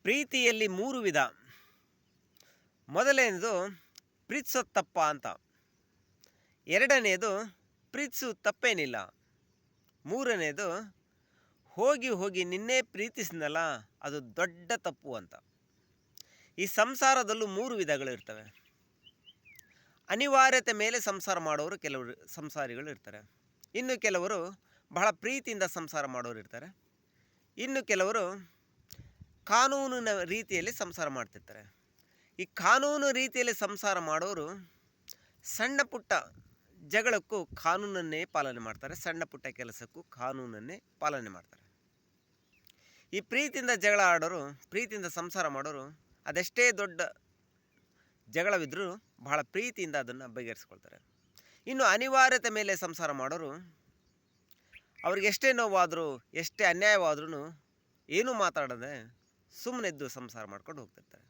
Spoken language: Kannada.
ಪ್ರೀತಿಯಲ್ಲಿ 3 ವಿಧ. ಮೊದಲನೇದು ಪ್ರೀತಿಸೋದು ತಪ್ಪ ಅಂತ. ಎರಡನೇದು ಪ್ರೀತಿಸೋದು ತಪ್ಪೇನಿಲ್ಲ. ಮೂರನೇದು ಹೋಗಿ ಹೋಗಿ ನಿನ್ನೆ ಪ್ರೀತಿಸಿದ್ನಲ್ಲ ಅದು ದೊಡ್ಡ ತಪ್ಪು ಅಂತ. ಈ ಸಂಸಾರದಲ್ಲೂ 3 ವಿಧಗಳು ಇರ್ತವೆ. ಅನಿವಾರ್ಯತೆ ಮೇಲೆ ಸಂಸಾರ ಮಾಡೋರು ಕೆಲವರು ಸಂಸಾರಿಗಳು ಇರ್ತಾರೆ. ಇನ್ನು ಕೆಲವರು ಬಹಳ ಪ್ರೀತಿಯಿಂದ ಸಂಸಾರ ಮಾಡೋರು ಇರ್ತಾರೆ. ಇನ್ನು ಕೆಲವರು ಕಾನೂನಿನ ರೀತಿಯಲ್ಲಿ ಸಂಸಾರ ಮಾಡ್ತಿರ್ತಾರೆ. ಈ ಕಾನೂನು ರೀತಿಯಲ್ಲಿ ಸಂಸಾರ ಮಾಡೋರು ಸಣ್ಣ ಪುಟ್ಟ ಜಗಳಕ್ಕೂ ಕಾನೂನನ್ನೇ ಪಾಲನೆ ಮಾಡ್ತಾರೆ, ಸಣ್ಣ ಪುಟ್ಟ ಕೆಲಸಕ್ಕೂ ಕಾನೂನನ್ನೇ ಪಾಲನೆ ಮಾಡ್ತಾರೆ. ಈ ಪ್ರೀತಿಯಿಂದ ಜಗಳ ಆಡೋರು, ಪ್ರೀತಿಯಿಂದ ಸಂಸಾರ ಮಾಡೋರು ಅದೆಷ್ಟೇ ದೊಡ್ಡ ಜಗಳವಿದ್ರೂ ಬಹಳ ಪ್ರೀತಿಯಿಂದ ಅದನ್ನು ಬಗೆಹರಿಸ್ಕೊಳ್ತಾರೆ. ಇನ್ನು ಅನಿವಾರ್ಯತೆ ಮೇಲೆ ಸಂಸಾರ ಮಾಡೋರು ಅವ್ರಿಗೆ ಎಷ್ಟೇ ನೋವಾದರೂ ಎಷ್ಟೇ ಅನ್ಯಾಯವಾದ್ರೂ ಏನೂ ಮಾತಾಡದೆ ಸುಮ್ಮನೆದ್ದು ಸಂಸಾರ ಮಾಡ್ಕೊಂಡು ಹೋಗ್ತಿರ್ತಾರೆ.